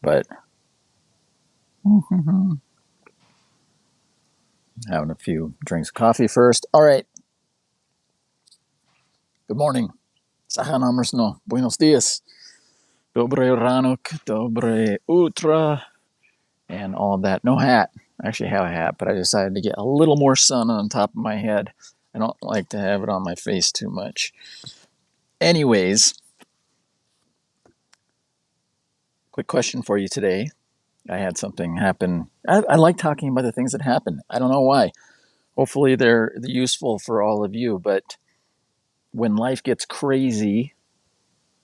But having a few drinks of coffee first. All right. Good morning. Saha namrsno. Buenos dias. Dobre ranok. Dobre utra. And all of that. No hat. I actually have a hat, but I decided to get a little more sun on top of my head. I don't like to have it on my face too much. Anyways, quick question for you today. I had something happen. I like talking about the things that happen. I don't know why. Hopefully they're useful for all of you, but when life gets crazy,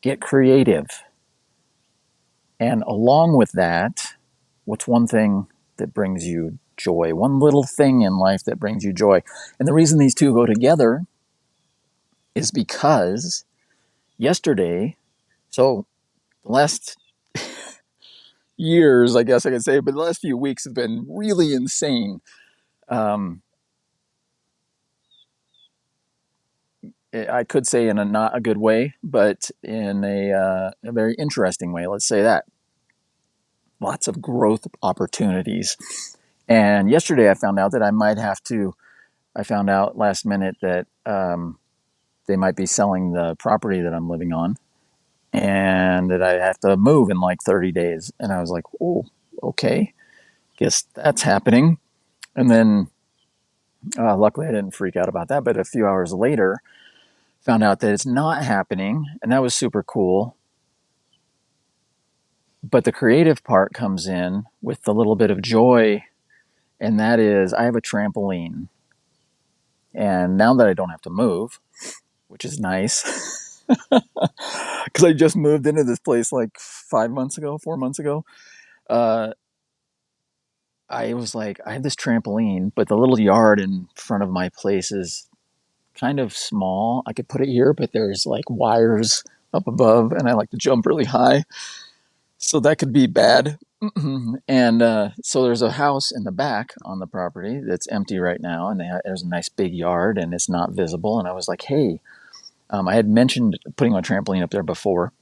get creative. And along with that, what's one thing that brings you joy? One little thing in life that brings you joy. And the reason these two go together is because yesterday, so the last years, I guess I could say, but the last few weeks have been really insane. Um, I could say in a not a good way, but in a very interesting way. Let's say that. Lots of growth opportunities. And yesterday I found out that I might have to, I found out last minute that they might be selling the property that I'm living on and that I have to move in like 30 days. And I was like, oh, okay, guess that's happening. And then luckily I didn't freak out about that. But a few hours later, found out that it's not happening. And that was super cool. But the creative part comes in with the little bit of joy. And that is, I have a trampoline. And now that I don't have to move, which is nice, because I just moved into this place like 5 months ago, 4 months ago. Uh, I was like, I have this trampoline, but the little yard in front of my place is kind of small. I could put it here, but there's like wires up above, and I like to jump really high. So that could be bad. And so there's a house in the back on the property that's empty right now, and there's a nice big yard, and it's not visible. And I was like, hey, I had mentioned putting my trampoline up there before,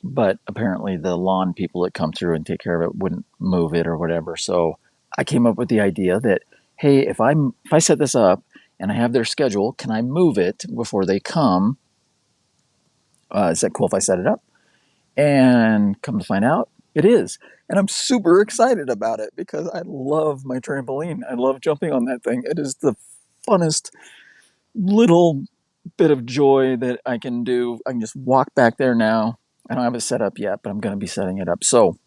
but apparently the lawn people that come through and take care of it wouldn't move it or whatever. So I came up with the idea that, hey, if I set this up and I have their schedule, can I move it before they come? Is that cool if I set it up? And come to find out, it is. And I'm super excited about it because I love my trampoline. I love jumping on that thing. It is the funnest little bit of joy that I can do. I can just walk back there now. I don't have it set up yet, but I'm going to be setting it up. So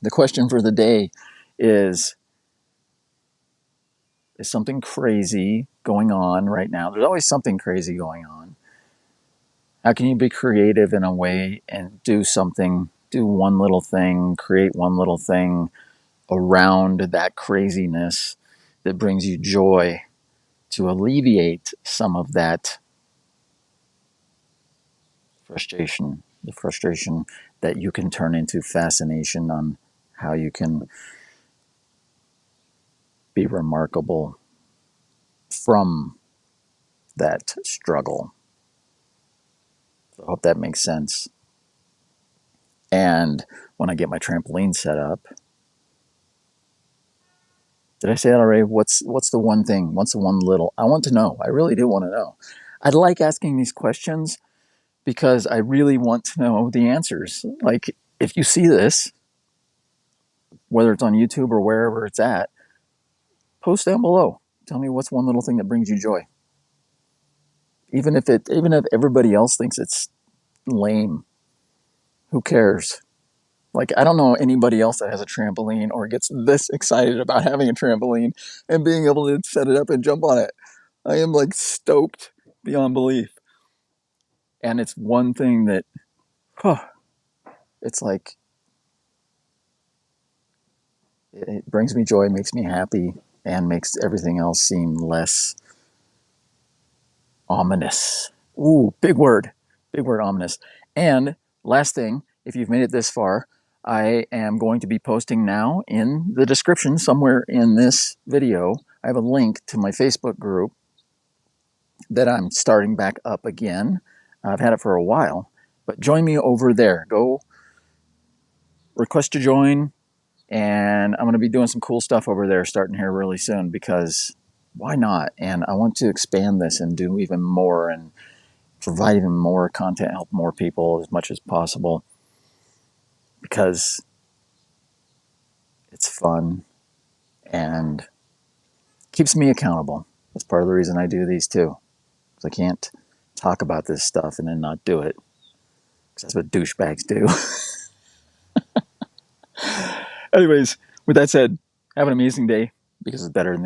the question for the day is something crazy going on right now? There's always something crazy going on. How can you be creative in a way and do something, do one little thing, create one little thing around that craziness that brings you joy to alleviate some of that frustration, the frustration that you can turn into fascination on how you can be remarkable from that struggle. So I hope that makes sense. And when I get my trampoline set up, did I say that already? What's the one thing? What's the one little? I want to know. I really do want to know. I like asking these questions because I really want to know the answers. Like if you see this, whether it's on YouTube or wherever it's at, post down below. Tell me what's one little thing that brings you joy. Even if everybody else thinks it's lame, who cares? Like I don't know anybody else that has a trampoline or gets this excited about having a trampoline and being able to set it up and jump on it. I am like stoked beyond belief. And it's one thing that huh, it's like it brings me joy, makes me happy, and makes everything else seem less ominous. Ooh, big word, ominous. And last thing, if you've made it this far, I am going to be posting now in the description somewhere in this video. I have a link to my Facebook group that I'm starting back up again. I've had it for a while, but join me over there. Go request to join, and I'm going to be doing some cool stuff over there starting here really soon because why not? And I want to expand this and do even more and provide even more content, help more people as much as possible because it's fun and keeps me accountable. That's part of the reason I do these too. Because I can't talk about this stuff and then not do it. Because that's what douchebags do. Anyways, with that said, have an amazing day because it's better than